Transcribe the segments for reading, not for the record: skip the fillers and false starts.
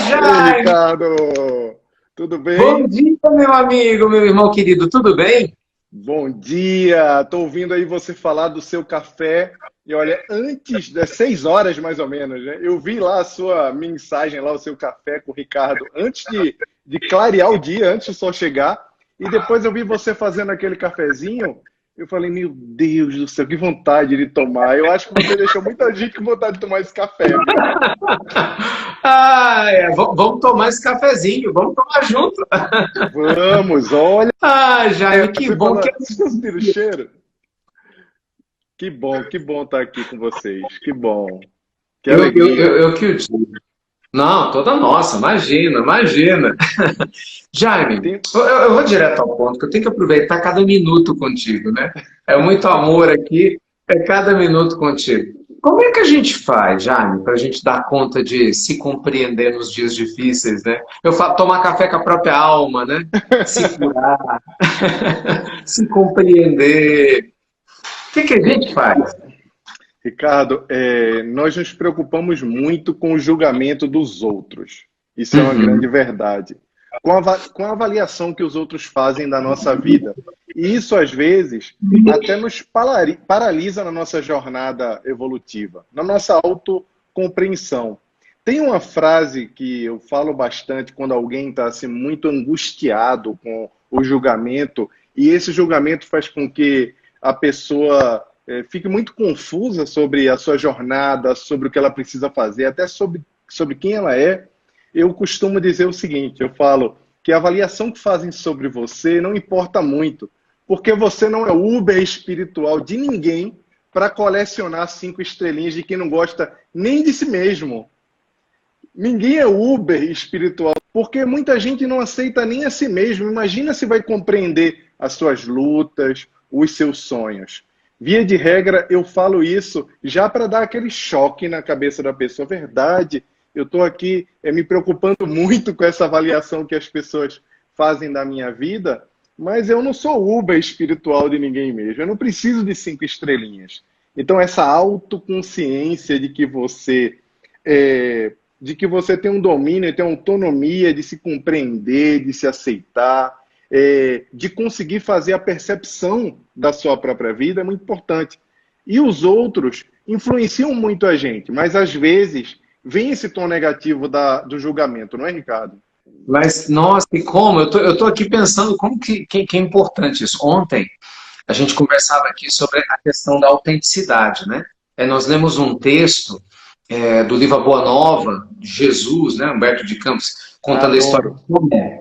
Ei, Jaime! Ricardo! Tudo Bom bem? dia, meu amigo, meu irmão querido, tudo bem? Bom dia! Estou ouvindo aí você falar do seu café. E olha, antes das 6 horas mais ou menos, né? Eu vi lá a sua mensagem, lá o seu café com o Ricardo, antes de clarear o dia, antes do sol chegar. E depois eu vi você fazendo aquele cafezinho. Eu falei, meu Deus do céu, que vontade de tomar. Eu acho que você deixou muita gente com vontade de tomar esse café, viu? Vamos tomar esse cafezinho, vamos tomar junto. Vamos, olha, Jaime, que você bom que falou, você está sentindo o cheiro? Que bom estar aqui com vocês. Que bom. Que alegria. eu que o digo. Não, toda nossa, imagina, imagina. Jaime, Tem- eu vou direto ao ponto, que eu tenho que aproveitar cada minuto contigo, né? É muito amor aqui, é cada minuto contigo. Como é que a gente faz, Jaime, para a gente dar conta de se compreender nos dias difíceis, né? Eu falo, tomar café com a própria alma, né? Se curar, se compreender. O que que a gente faz? Ricardo, nós nos preocupamos muito com o julgamento dos outros. Isso é uma grande Uhum. verdade. Com a avaliação que os outros fazem da nossa vida. E isso, às vezes, até nos paralisa na nossa jornada evolutiva, na nossa autocompreensão. Tem uma frase que eu falo bastante quando alguém está assim, muito angustiado com o julgamento, e esse julgamento faz com que a pessoa fique muito confusa sobre a sua jornada, sobre o que ela precisa fazer, até sobre quem ela é. Eu costumo dizer o seguinte, eu falo que a avaliação que fazem sobre você não importa muito, porque você não é o Uber espiritual de ninguém para colecionar 5 estrelinhas de quem não gosta nem de si mesmo. Ninguém é Uber espiritual, porque muita gente não aceita nem a si mesmo. Imagina se vai compreender as suas lutas, os seus sonhos. Via de regra, eu falo isso já para dar aquele choque na cabeça da pessoa. Verdade, eu estou aqui me preocupando muito com essa avaliação que as pessoas fazem da minha vida, mas eu não sou Uber espiritual de ninguém mesmo. Eu não preciso de 5 estrelinhas. Então, essa autoconsciência é, de que você tem um domínio, tem autonomia de se compreender, de se aceitar, de conseguir fazer a percepção da sua própria vida é muito importante. E os outros influenciam muito a gente, mas às vezes vem esse tom negativo do julgamento, não é, Ricardo? Mas, nossa, e como? Eu tô aqui pensando como que é importante isso. Ontem, a gente conversava aqui sobre a questão da autenticidade, né? Nós lemos um texto do livro A Boa Nova, de Jesus, né? Humberto de Campos, contando a história Adoro. de Tomé.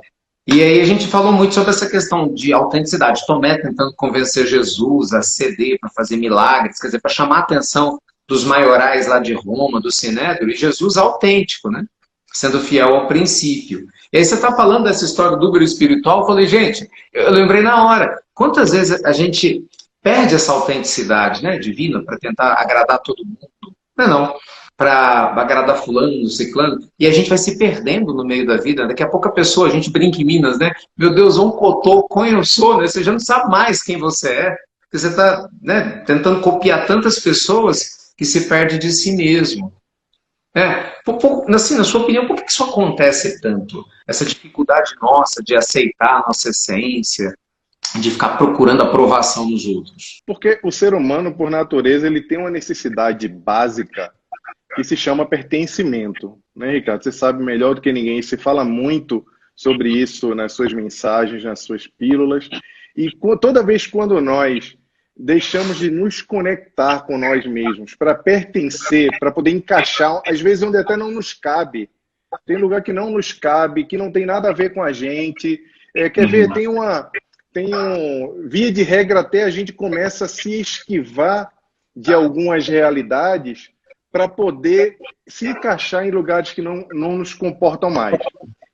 E aí a gente falou muito sobre essa questão de autenticidade. Tomé tentando convencer Jesus a ceder para fazer milagres, quer dizer, para chamar a atenção dos maiorais lá de Roma, do Sinédrio, e Jesus autêntico, né? Sendo fiel ao princípio. E aí você está falando dessa história do Uber espiritual, eu falei, gente, eu lembrei na hora, quantas vezes a gente perde essa autenticidade, né, divina, para tentar agradar todo mundo? Não, para agradar fulano, ciclano, e a gente vai se perdendo no meio da vida. Daqui a pouco a pessoa, a gente brinca em Minas, né? Meu Deus, um cotô, quem eu sou, né? Você já não sabe mais quem você é, porque você está, né, tentando copiar tantas pessoas que se perde de si mesmo. Assim, na sua opinião, por que isso acontece tanto? Essa dificuldade nossa de aceitar a nossa essência, de ficar procurando aprovação nos outros. Porque o ser humano, por natureza, ele tem uma necessidade básica que se chama pertencimento, né, Ricardo? Você sabe melhor do que ninguém, se fala muito sobre isso nas suas mensagens, nas suas pílulas, e toda vez quando nós deixamos de nos conectar com nós mesmos, para pertencer, para poder encaixar, às vezes onde até não nos cabe, tem lugar que não nos cabe, que não tem nada a ver com a gente, quer ver, via de regra até a gente começa a se esquivar de algumas realidades para poder se encaixar em lugares que não nos comportam mais.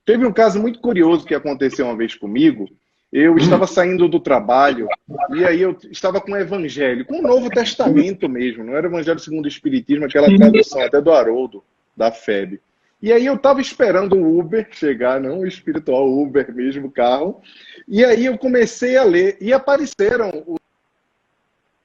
Teve um caso muito curioso que aconteceu uma vez comigo. Eu estava saindo do trabalho e aí eu estava com o Evangelho, com o Novo Testamento mesmo, não era o Evangelho segundo o Espiritismo, aquela tradução até do Haroldo, da FEB. E aí eu estava esperando o Uber chegar, não o espiritual, o Uber mesmo, o carro. E aí eu comecei a ler e apareceram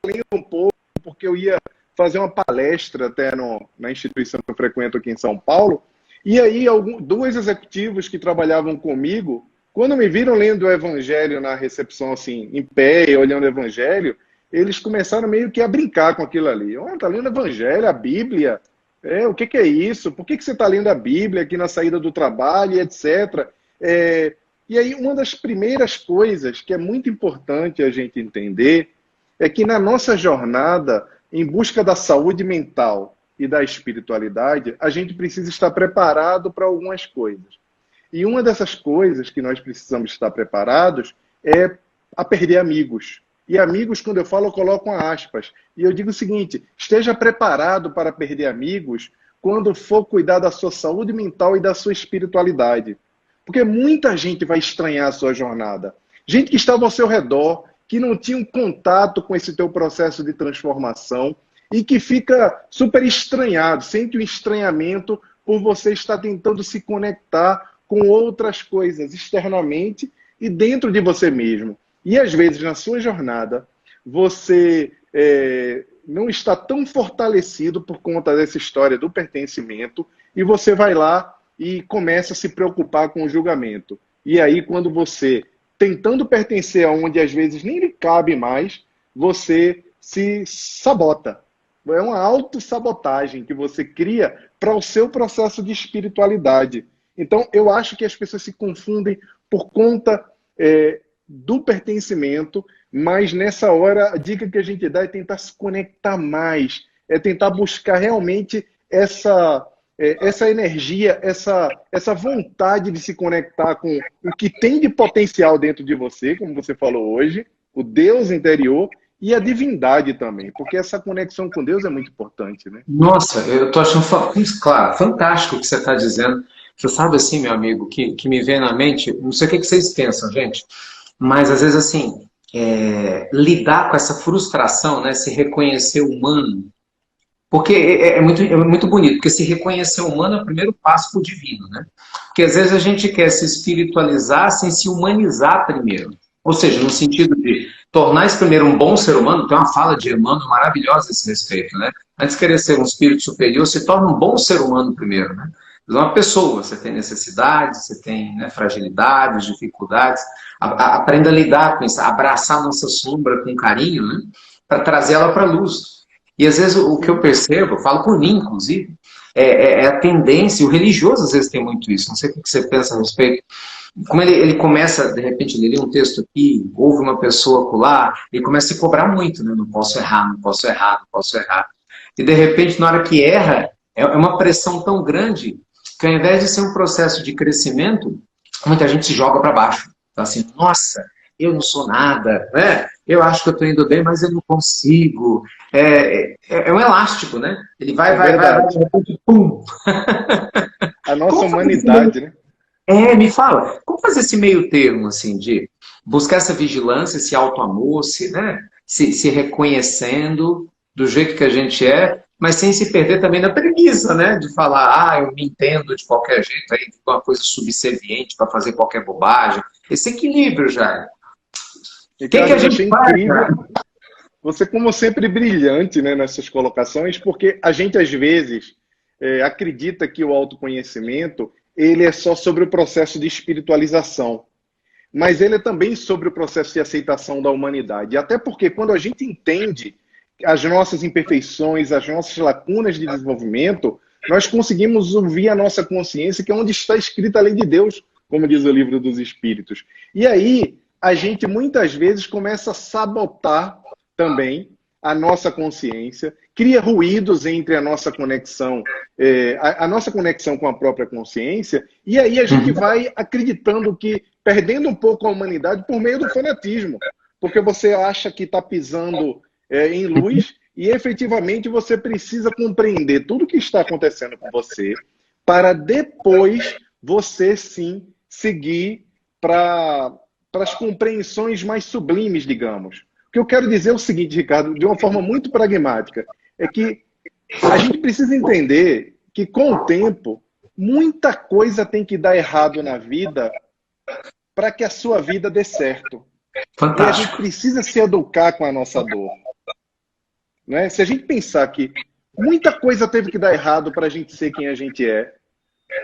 lendo um pouco, porque eu ia fazer uma palestra até na instituição que eu frequento aqui em São Paulo, E aí, dois executivos que trabalhavam comigo, quando me viram lendo o Evangelho na recepção, assim, em pé, olhando o Evangelho, eles começaram meio que a brincar com aquilo ali. Tá lendo o Evangelho, a Bíblia? O que é isso? Por que você está lendo a Bíblia aqui na saída do trabalho, etc. E aí, uma das primeiras coisas que é muito importante a gente entender é que na nossa jornada em busca da saúde mental e da espiritualidade, a gente precisa estar preparado para algumas coisas. E uma dessas coisas que nós precisamos estar preparados é a perder amigos. E amigos, quando eu falo, eu coloco aspas. E eu digo o seguinte, esteja preparado para perder amigos quando for cuidar da sua saúde mental e da sua espiritualidade. Porque muita gente vai estranhar a sua jornada. Gente que estava ao seu redor, que não tinha um contato com esse teu processo de transformação e que fica super estranhado, sente um estranhamento por você estar tentando se conectar com outras coisas externamente e dentro de você mesmo. E às vezes na sua jornada você não está tão fortalecido por conta dessa história do pertencimento e você vai lá e começa a se preocupar com o julgamento. E aí quando você, tentando pertencer aonde às vezes nem lhe cabe mais, você se sabota. É uma autossabotagem que você cria para o seu processo de espiritualidade. Então, eu acho que as pessoas se confundem por conta do pertencimento, mas nessa hora a dica que a gente dá é tentar se conectar mais, é tentar buscar realmente essa energia, essa vontade de se conectar com o que tem de potencial dentro de você, como você falou hoje, o Deus interior e a divindade também, porque essa conexão com Deus é muito importante, né? Nossa, eu estou achando, claro, fantástico o que você está dizendo. Você sabe assim, meu amigo, que me vem na mente, não sei o que vocês pensam, gente, mas às vezes assim, lidar com essa frustração, né, se reconhecer humano, porque é muito bonito, porque se reconhecer humano é o primeiro passo para o divino, né? Porque às vezes a gente quer se espiritualizar sem se humanizar primeiro. Ou seja, no sentido de tornar esse primeiro um bom ser humano, tem uma fala de Emmanuel maravilhosa a esse respeito, né? Antes de querer ser um espírito superior, se torna um bom ser humano primeiro, né? Uma pessoa, você tem necessidades, você tem, né, fragilidades, dificuldades, aprenda a lidar com isso, abraçar a nossa sombra com carinho, né? Para trazer ela para a luz. E às vezes o que eu percebo, eu falo por mim, inclusive, é a tendência, o religioso às vezes tem muito isso, não sei o que você pensa a respeito. Como ele começa, de repente, ele lê um texto aqui, ouve uma pessoa acolá, ele começa a se cobrar muito, né? Não posso errar, não posso errar, não posso errar. E de repente, na hora que erra, é uma pressão tão grande que ao invés de ser um processo de crescimento, muita gente se joga para baixo. Então assim, nossa, eu não sou nada, né? Eu acho que eu estou indo bem, mas eu não consigo. É um elástico, né? Ele vai, de repente, pum! A nossa humanidade, né? Me fala, como fazer esse meio termo, assim, de buscar essa vigilância, esse auto-amor, né? se reconhecendo do jeito que a gente é, mas sem se perder também na preguiça, né? De falar, eu me entendo de qualquer jeito, aí fica uma coisa subserviente para fazer qualquer bobagem. Esse equilíbrio já. O que a gente faz, incrível. Você, como sempre, brilhante, né, nessas colocações, porque a gente, às vezes, acredita que o autoconhecimento ele é só sobre o processo de espiritualização. Mas ele é também sobre o processo de aceitação da humanidade. Até porque quando a gente entende as nossas imperfeições, as nossas lacunas de desenvolvimento, nós conseguimos ouvir a nossa consciência, que é onde está escrita a lei de Deus, como diz o livro dos Espíritos. E aí, a gente muitas vezes começa a sabotar também a nossa consciência, cria ruídos entre a nossa conexão, a nossa conexão com a própria consciência, e aí a gente vai acreditando que, perdendo um pouco a humanidade por meio do fanatismo, porque você acha que está pisando em luz e efetivamente você precisa compreender tudo o que está acontecendo com você para depois você sim seguir para as compreensões mais sublimes, digamos. O que eu quero dizer é o seguinte, Ricardo, de uma forma muito pragmática, é que a gente precisa entender que, com o tempo, muita coisa tem que dar errado na vida para que a sua vida dê certo. Fantástico. E a gente precisa se educar com a nossa dor. Né? Se a gente pensar que muita coisa teve que dar errado para a gente ser quem a gente é,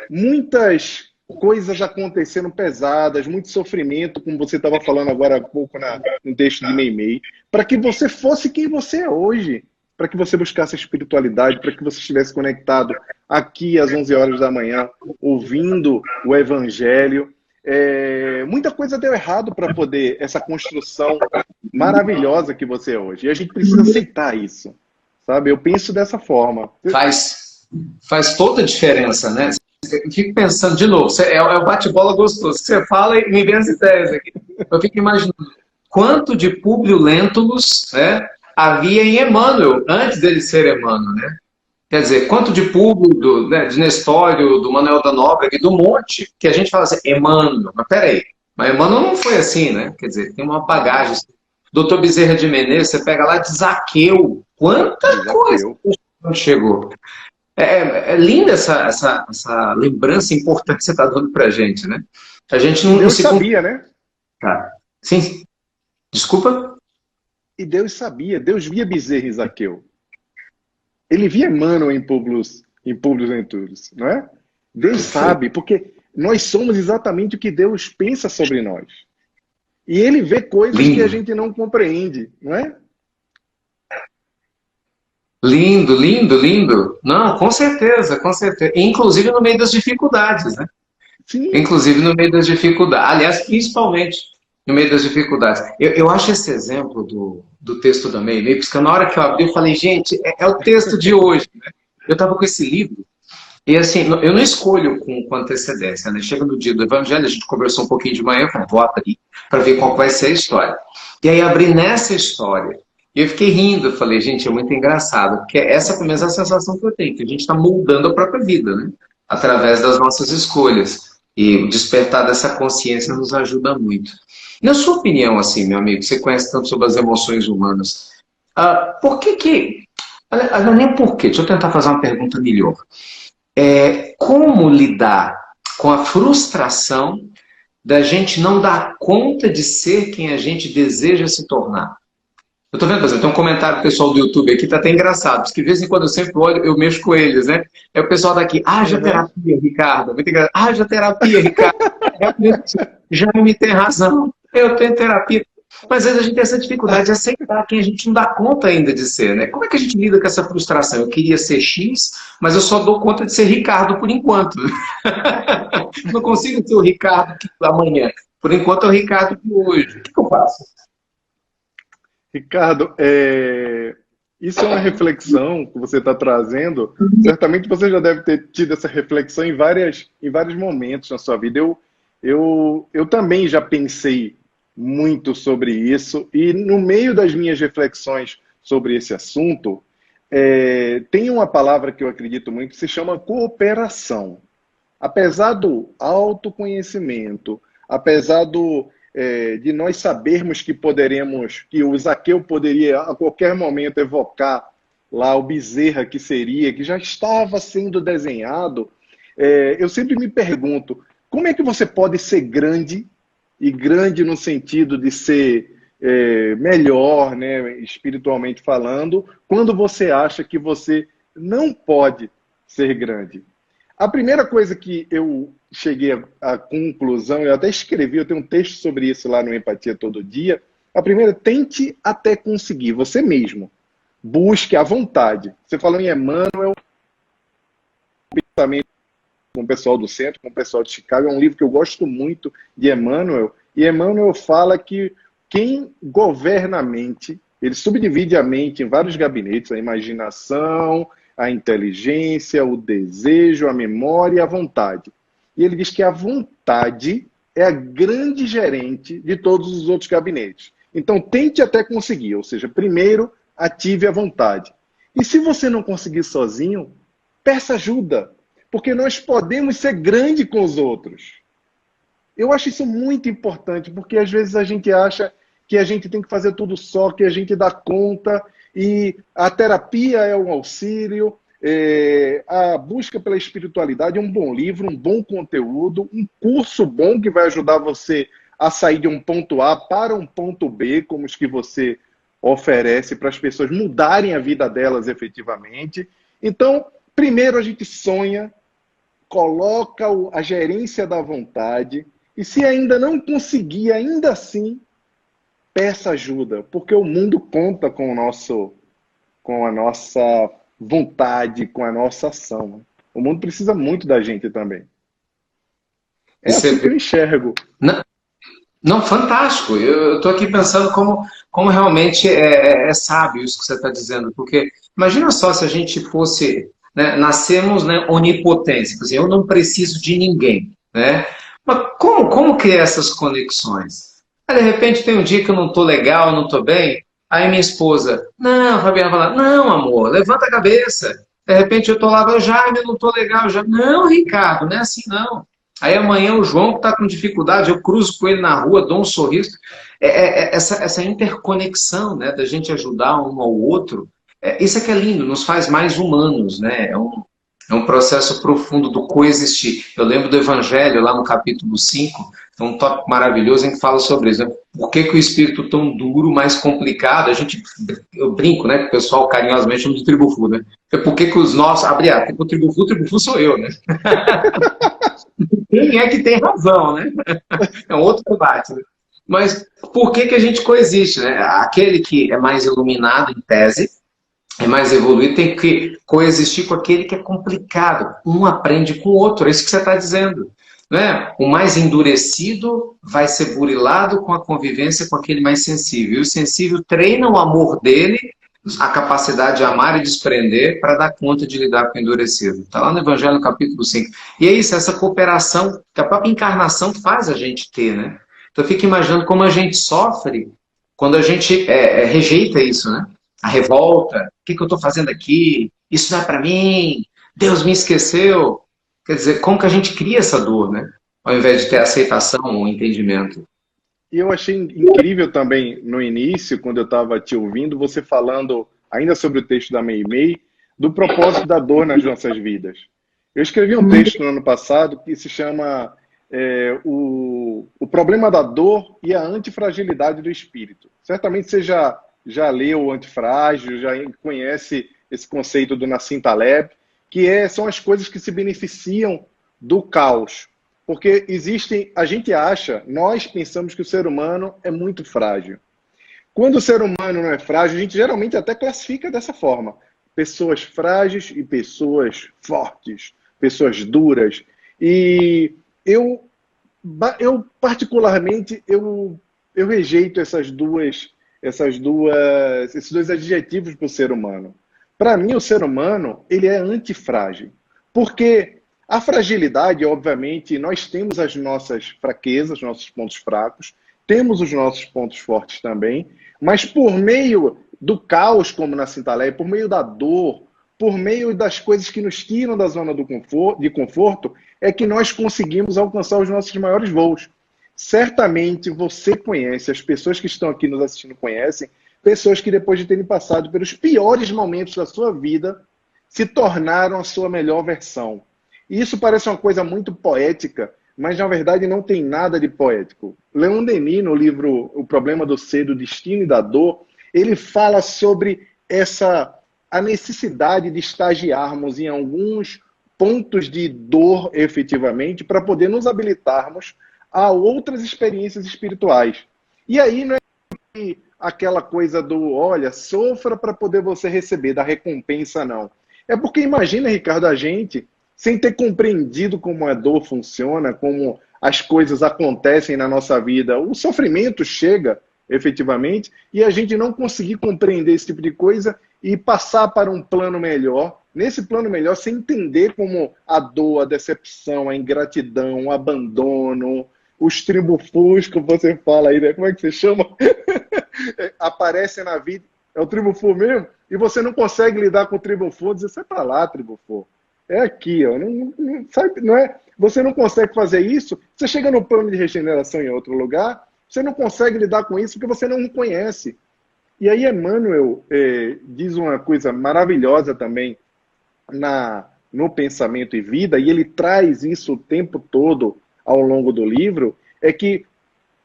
muitas coisas acontecendo pesadas, muito sofrimento, como você estava falando agora há pouco no texto de Meimei, para que você fosse quem você é hoje, para que você buscasse a espiritualidade, para que você estivesse conectado aqui às 11 horas da manhã, ouvindo o Evangelho. Muita coisa deu errado para poder essa construção maravilhosa que você é hoje. E a gente precisa aceitar isso, sabe? Eu penso dessa forma. Faz toda a diferença, né? Eu fico pensando, de novo, é o bate-bola gostoso. Você fala e me vem as ideias aqui. Eu fico imaginando quanto de Públio Lentulus, né, havia em Emmanuel, antes dele ser Emmanuel, né? Quer dizer, quanto de Públio, de Nestório, do Manuel da Nóbrega e do Monte, que a gente fala assim, Emmanuel, mas peraí, mas Emmanuel não foi assim, né? Quer dizer, tem uma bagagem. Doutor Bezerra de Menezes, você pega lá de Zaqueu, quanta coisa não chegou. É linda essa lembrança importante que você está dando para a gente, né? A gente não Deus sabia, né? Tá. Sim. Desculpa? E Deus sabia, Deus via Bezerra em Zaqueu. Ele via Emmanuel em Públio Lentulus, não é? Deus sabe, porque nós somos exatamente o que Deus pensa sobre nós. E Ele vê coisas que a gente não compreende, não é? Lindo, lindo, lindo. Não, com certeza, com certeza. Inclusive no meio das dificuldades, né? Sim. Inclusive no meio das dificuldades. Aliás, principalmente no meio das dificuldades. Eu acho esse exemplo do texto da Meimei, porque na hora que eu abri, eu falei, gente, é o texto de hoje, né? Eu estava com esse livro, e assim, eu não escolho com antecedência, né? Chega no dia do Evangelho, a gente conversou um pouquinho de manhã, eu falei, vou abrir para ver qual vai ser a história. E aí abri nessa história. E eu fiquei rindo, eu falei, gente, é muito engraçado, porque essa é a mesma sensação que eu tenho, que a gente está moldando a própria vida, né? Através das nossas escolhas. E o despertar dessa consciência nos ajuda muito. Na sua opinião, assim, meu amigo, você conhece tanto sobre as emoções humanas, por que... Não é nem por quê, deixa eu tentar fazer uma pergunta melhor. Como lidar com a frustração da gente não dar conta de ser quem a gente deseja se tornar? Eu tô vendo, por exemplo, tem um comentário do pessoal do YouTube aqui, tá até engraçado, porque de vez em quando eu sempre olho, eu mexo com eles, né? É o pessoal daqui, haja terapia, Ricardo. Muito engraçado. Haja terapia, Ricardo. Já me tem razão. Eu tenho terapia. Mas às vezes a gente tem essa dificuldade de aceitar quem a gente não dá conta ainda de ser, né? Como é que a gente lida com essa frustração? Eu queria ser X, mas eu só dou conta de ser Ricardo por enquanto. Não consigo ser o Ricardo amanhã. Por enquanto é o Ricardo de hoje. O que eu faço? Ricardo, isso é uma reflexão que você está trazendo. Certamente você já deve ter tido essa reflexão em vários momentos na sua vida. Eu também já pensei muito sobre isso, e no meio das minhas reflexões sobre esse assunto, tem uma palavra que eu acredito muito que se chama cooperação. Apesar do autoconhecimento, apesar de nós sabermos que que o Zaqueu poderia a qualquer momento evocar lá o Bezerra que já estava sendo desenhado, eu sempre me pergunto, como é que você pode ser grande, e grande no sentido de ser melhor, né, espiritualmente falando, quando você acha que você não pode ser grande? A primeira coisa que eu cheguei à conclusão, eu até escrevi, eu tenho um texto sobre isso lá no Empatia Todo Dia. A primeira, tente até conseguir, você mesmo. Busque a vontade. Você falou em Emmanuel, com o pessoal do centro, com o pessoal de Chicago, é um livro que eu gosto muito de Emmanuel, e Emmanuel fala que quem governa a mente, ele subdivide a mente em vários gabinetes, a imaginação, a inteligência, o desejo, a memória e a vontade. E ele diz que a vontade é a grande gerente de todos os outros gabinetes. Então, tente até conseguir, ou seja, primeiro, ative a vontade. E se você não conseguir sozinho, peça ajuda, porque nós podemos ser grande com os outros. Eu acho isso muito importante, porque às vezes a gente acha que a gente tem que fazer tudo só, que a gente dá conta, e a terapia é um auxílio, a busca pela espiritualidade é um bom livro, um bom conteúdo, um curso bom que vai ajudar você a sair de um ponto A para um ponto B, como os que você oferece para as pessoas mudarem a vida delas efetivamente. Então, primeiro a gente sonha, coloca a gerência da vontade, e se ainda não conseguir, ainda assim, peça ajuda, porque o mundo conta com com a nossa vontade, com a nossa ação, né? O mundo precisa muito da gente também. E É você assim que vê. eu enxergo. Não, não, fantástico. Eu estou aqui pensando como realmente é sábio isso que você está dizendo, porque imagina só se a gente fosse, né, nascemos, né, onipotência, quer dizer, eu não preciso de ninguém, né? Mas como criar essas conexões? Aí, de repente tem um dia que eu não estou legal, não estou bem, aí minha esposa, não, Fabiana fala, não, amor, levanta a cabeça. De repente eu estou lá, Jaime, eu não estou legal, já. Não, Ricardo, não é assim não. Aí amanhã o João que está com dificuldade, eu cruzo com ele na rua, dou um sorriso. Essa interconexão, né, da gente ajudar um ao outro, isso é que é lindo, nos faz mais humanos, né? É um processo profundo do coexistir. Eu lembro do Evangelho, lá no capítulo 5, é um tópico maravilhoso em que fala sobre isso. Né? Por que o espírito tão duro, mais complicado? Eu brinco, né? Que o pessoal carinhosamente chama de tribufu, né? Por que os nossos. Abre a, o tribufu sou eu, né? Quem é que tem razão, né? É um outro debate. Né? Mas por que a gente coexiste, né? Aquele que é mais iluminado, em tese, é mais evoluído, tem que coexistir com aquele que é complicado. Um aprende com o outro, é isso que você está dizendo. Né? O mais endurecido vai ser burilado com a convivência com aquele mais sensível. E o sensível treina o amor dele, a capacidade de amar e desprender para dar conta de lidar com o endurecido. Está lá no Evangelho, no capítulo 5. E é isso, essa cooperação que a própria encarnação faz a gente ter. Né? Então eu fico imaginando como a gente sofre quando a gente rejeita isso, né? A revolta, o que eu estou fazendo aqui? Isso não é para mim, Deus me esqueceu. Quer dizer, como que a gente cria essa dor, né? Ao invés de ter aceitação ou entendimento. E eu achei incrível também, no início, quando eu estava te ouvindo, você falando, ainda sobre o texto da Meimei, do propósito da dor nas nossas vidas. Eu escrevi um texto no ano passado que se chama o problema da dor e a antifragilidade do espírito. Certamente você já leu o Antifrágil, já conhece esse conceito do Nassim Taleb, que são as coisas que se beneficiam do caos. Porque a gente acha, nós pensamos que o ser humano é muito frágil. Quando o ser humano não é frágil, a gente geralmente até classifica dessa forma. Pessoas frágeis e pessoas fortes, pessoas duras. E eu particularmente, eu rejeito esses dois adjetivos para o ser humano. Para mim, o ser humano, ele é antifrágil. Porque a fragilidade, obviamente, nós temos as nossas fraquezas, nossos pontos fracos, temos os nossos pontos fortes também, mas por meio do caos, como na Taleb, por meio da dor, por meio das coisas que nos tiram da zona de conforto, é que nós conseguimos alcançar os nossos maiores voos. Certamente você conhece, as pessoas que estão aqui nos assistindo conhecem, pessoas que depois de terem passado pelos piores momentos da sua vida, se tornaram a sua melhor versão. E isso parece uma coisa muito poética, mas na verdade não tem nada de poético. Leon Denis, no livro O Problema do Ser, do Destino e da Dor, ele fala sobre a necessidade de estagiarmos em alguns pontos de dor, efetivamente, para poder nos habilitarmos a outras experiências espirituais. E aí não é aquela coisa do, olha, sofra para poder você receber, da recompensa, não. É porque imagina, Ricardo, a gente, sem ter compreendido como a dor funciona, como as coisas acontecem na nossa vida, o sofrimento chega, efetivamente, e a gente não conseguir compreender esse tipo de coisa e passar para um plano melhor. Nesse plano melhor, sem entender como a dor, a decepção, a ingratidão, o abandono, os tribufus, que você fala aí, né? Como é que você chama? Aparecem na vida. É o tribufu mesmo? E você não consegue lidar com o tribufu, dizer, sai para lá, tribufu. É aqui, ó. Não é? Você não consegue fazer isso, você chega no plano de regeneração em outro lugar, você não consegue lidar com isso porque você não conhece. E aí Emmanuel diz uma coisa maravilhosa também no Pensamento e Vida, e ele traz isso o tempo todo ao longo do livro, é que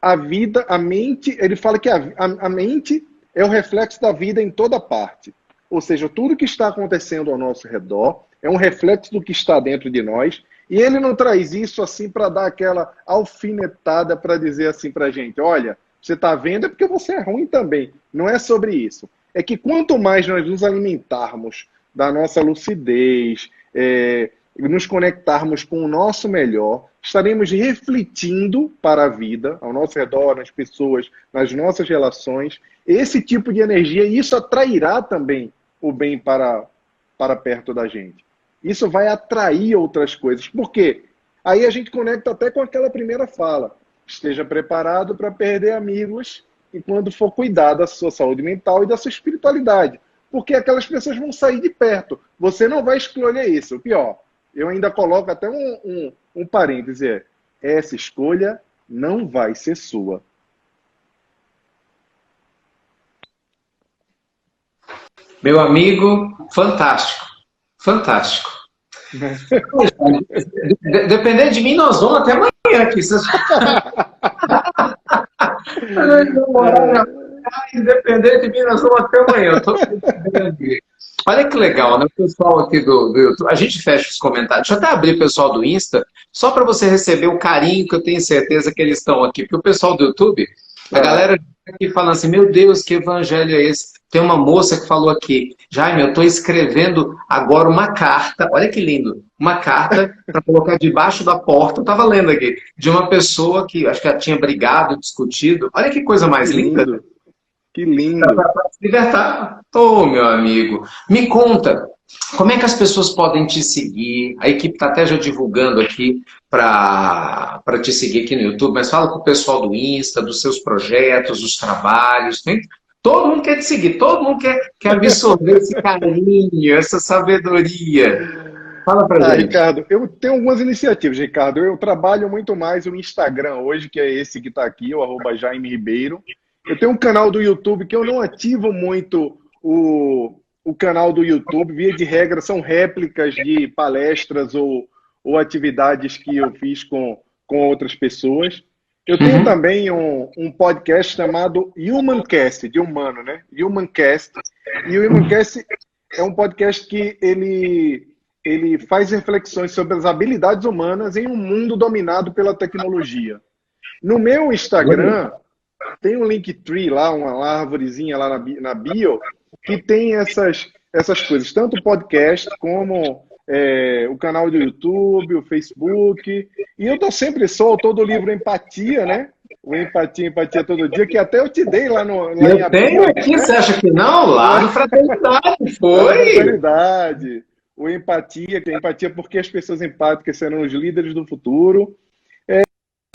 a vida, a mente, ele fala que a mente é o reflexo da vida em toda parte. Ou seja, tudo que está acontecendo ao nosso redor é um reflexo do que está dentro de nós, E ele não traz isso assim para dar aquela alfinetada para dizer assim para a gente, olha, você está vendo é porque você é ruim também. Não é sobre isso. É que quanto mais nós nos alimentarmos da nossa lucidez, nos conectarmos com o nosso melhor, estaremos refletindo para a vida, ao nosso redor, nas pessoas, nas nossas relações, esse tipo de energia, e isso atrairá também o bem para perto da gente. Isso vai atrair outras coisas. Por quê? Aí a gente conecta até com aquela primeira fala. Esteja preparado para perder amigos e quando for cuidar da sua saúde mental e da sua espiritualidade. Porque aquelas pessoas vão sair de perto. Você não vai escolher isso. O pior, eu ainda coloco até um parêntese. Essa escolha não vai ser sua. Meu amigo, fantástico. Fantástico. Dependendo de mim, nós vamos até amanhã aqui. Independente de mim, nós vamos até amanhã. Olha que legal, né? O pessoal aqui do YouTube. A gente fecha os comentários. Deixa eu até abrir o pessoal do Insta, só para você receber o carinho que eu tenho certeza que eles estão aqui. Porque o pessoal do YouTube, a galera aqui falando assim, meu Deus, que evangelho é esse? Tem uma moça que falou aqui, Jaime, eu estou escrevendo agora uma carta, olha que lindo, uma carta para colocar debaixo da porta, eu estava lendo aqui, de uma pessoa que acho que ela tinha brigado, discutido, olha que coisa mais linda. Que lindo. Para se libertar. Ô, meu amigo, me conta, como é que as pessoas podem te seguir? A equipe está até já divulgando aqui para te seguir aqui no YouTube, mas fala com o pessoal do Insta, dos seus projetos, dos trabalhos. Tem? Todo mundo quer te seguir, todo mundo quer absorver esse carinho, essa sabedoria. Fala pra gente. Ricardo, eu tenho algumas iniciativas, Ricardo. Eu trabalho muito mais no Instagram hoje, que é esse que está aqui, o @Jaime Ribeiro. Eu tenho um canal do YouTube que eu não ativo muito o canal do YouTube. Via de regra, são réplicas de palestras ou atividades que eu fiz com outras pessoas. Eu tenho também um podcast chamado Humancast, de humano, né? Humancast. E o Humancast é um podcast que ele faz reflexões sobre as habilidades humanas em um mundo dominado pela tecnologia. No meu Instagram, tem um Linktree lá, uma árvorezinha lá na bio, que tem essas coisas, tanto o podcast como o canal do YouTube, o Facebook. E eu tô sempre solto do livro Empatia, né? O Empatia todo dia, que até eu te dei lá eu tenho aqui, né? Você acha que não? Lá no Fraternidade, foi. Lá no Fraternidade. O Empatia, que é empatia porque as pessoas empáticas serão os líderes do futuro.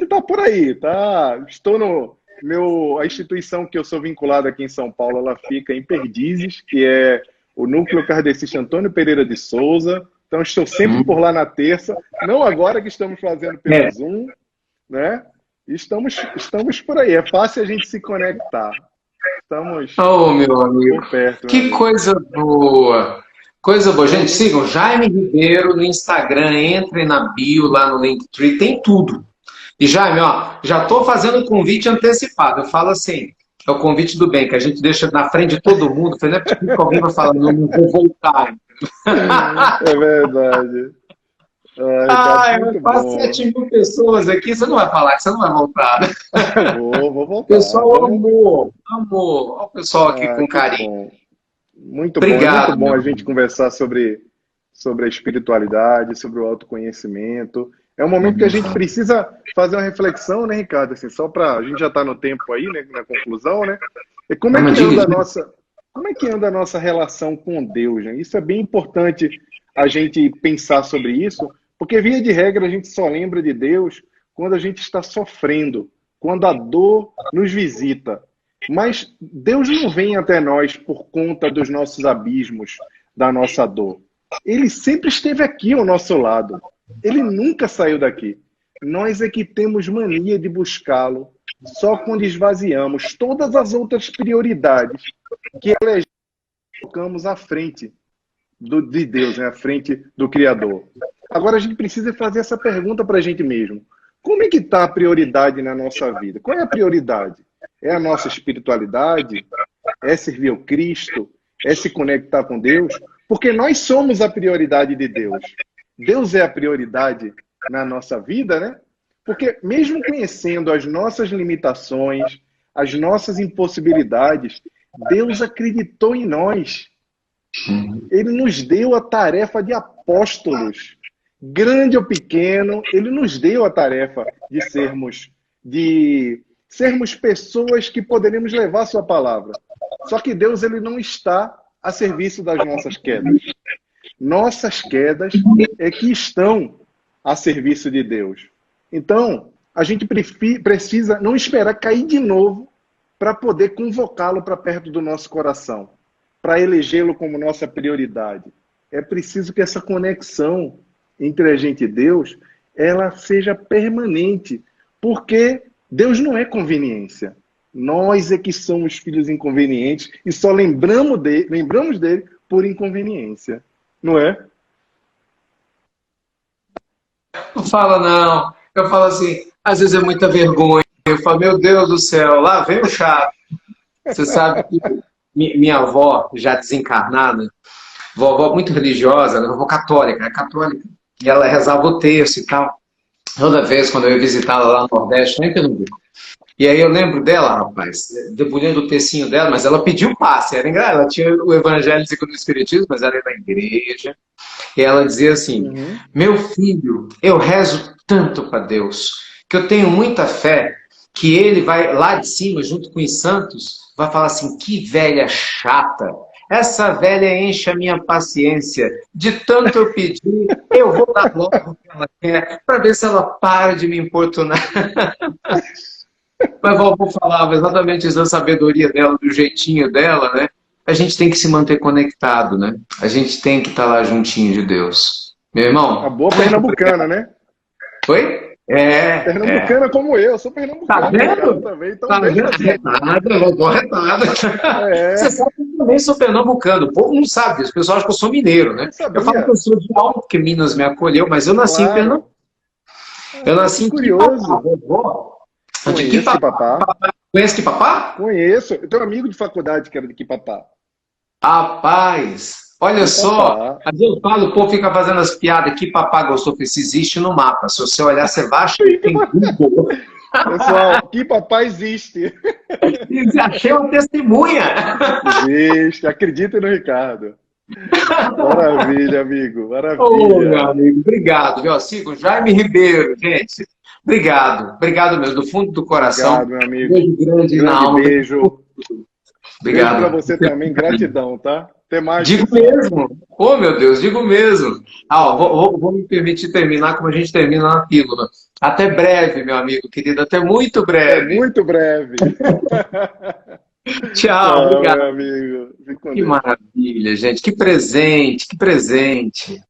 Tá por aí, tá? Estou a instituição que eu sou vinculado aqui em São Paulo, ela fica em Perdizes, que é o Núcleo Kardecista Antônio Pereira de Souza. Então, estou sempre por lá na terça. Não agora que estamos fazendo pelo Zoom, né? Estamos por aí. É fácil a gente se conectar. Estamos meu amigo, por perto. Que coisa boa. Coisa boa. Gente, sigam Jaime Ribeiro no Instagram. Entrem na bio lá no Linktree. Tem tudo. E Jaime, ó, já estou fazendo o convite antecipado. Eu falo assim, é o convite do bem, que a gente deixa na frente de todo mundo. Não é porque alguém vai falar, não vou voltar. É verdade. Eu faço 7.000 pessoas aqui, você não vai falar que você não vai voltar. Vou voltar. O pessoal amou. Olha o pessoal aqui com carinho. Muito Obrigado, bom a gente conversar sobre a espiritualidade, sobre o autoconhecimento. É um momento que a gente precisa fazer uma reflexão, né, Ricardo? Assim, só para a gente já está no tempo aí, né, na conclusão, né? E como é que anda a nossa relação com Deus, né? Isso é bem importante a gente pensar sobre isso, porque via de regra a gente só lembra de Deus quando a gente está sofrendo, quando a dor nos visita. Mas Deus não vem até nós por conta dos nossos abismos, da nossa dor. Ele sempre esteve aqui ao nosso lado. Ele nunca saiu daqui. Nós é que temos mania de buscá-lo só quando esvaziamos todas as outras prioridades que colocamos à frente de Deus, né? À frente do Criador. Agora a gente precisa fazer essa pergunta para a gente mesmo. Como é que está a prioridade na nossa vida? Qual é a prioridade? É a nossa espiritualidade? É servir ao Cristo? É se conectar com Deus? Porque nós somos a prioridade de Deus. Deus é a prioridade na nossa vida, né? Porque mesmo conhecendo as nossas limitações, as nossas impossibilidades, Deus acreditou em nós. Ele nos deu a tarefa de apóstolos. Grande ou pequeno, ele nos deu a tarefa de sermos pessoas que poderíamos levar a sua palavra. Só que Deus, ele não está a serviço das nossas quedas. Nossas quedas é que estão a serviço de Deus. Então, a gente precisa não esperar cair de novo para poder convocá-lo para perto do nosso coração, para elegê-lo como nossa prioridade. É preciso que essa conexão entre a gente e Deus, ela seja permanente, porque Deus não é conveniência. Nós é que somos filhos inconvenientes e só lembramos dele por inconveniência. Não é? Não fala, não. Eu falo assim, às vezes é muita vergonha. Eu falo, meu Deus do céu, lá vem o chato. Você sabe que minha avó, já desencarnada, vovó muito religiosa, vovó católica, é católica, e ela rezava o terço e tal. Toda vez, quando eu ia visitá-la lá no Nordeste, nem Pernambuco. E aí eu lembro dela, rapaz, debulhando o textinho dela, mas ela pediu passe, era engraçado. Ela tinha o Evangelho segundo o Espiritismo, mas ela era da igreja. E ela dizia assim, meu filho, eu rezo tanto para Deus, que eu tenho muita fé que ele vai lá de cima, junto com os santos, vai falar assim, que velha chata. Essa velha enche a minha paciência. De tanto eu pedir, eu vou dar logo o que ela quer, para ver se ela para de me importunar. Mas a vovó falava exatamente isso da sabedoria dela, do jeitinho dela, né? A gente tem que se manter conectado, né? A gente tem que estar lá juntinho de Deus. Meu irmão... A boa pernambucana, né? Oi? Pernambucana como eu sou pernambucano. Tá vendo? Também, então tá vendo? Retada, vovó retada. Você sabe que eu também sou pernambucano. O povo não sabe disso. O pessoal acha que eu sou mineiro, né? Eu falo que eu sou de Alto, porque Minas me acolheu, mas eu nasci em Pernambuco. Eu nasci em curioso. Vovó. Conheço Quipapá. Conhece Quipapá? Conheço. Eu tenho um amigo de faculdade que era de Quipapá. Rapaz, olha só. Às vezes eu falo, o povo fica fazendo as piadas. Quipapá, gostou? Isso existe no mapa. Se você olhar, você baixa e tem Google. Pessoal, Quipapá existe. Achei uma testemunha. Existe. Acredita no Ricardo. Maravilha, amigo. Maravilha. Ô, meu amigo, obrigado. Viu? Sigo Jaime Ribeiro, gente. Obrigado. Obrigado mesmo, do fundo do coração. Obrigado, meu amigo. Beijo grande na alma. Beijo. Obrigado. Beijo pra você também. Gratidão, tá? Até mais. Digo mesmo. Oh, meu Deus, digo mesmo. Vou me permitir terminar como a gente termina na pílula. Até breve, meu amigo querido. Até muito breve. É muito breve. Tchau, obrigado. Meu amigo. Que maravilha, gente. Que presente, que presente.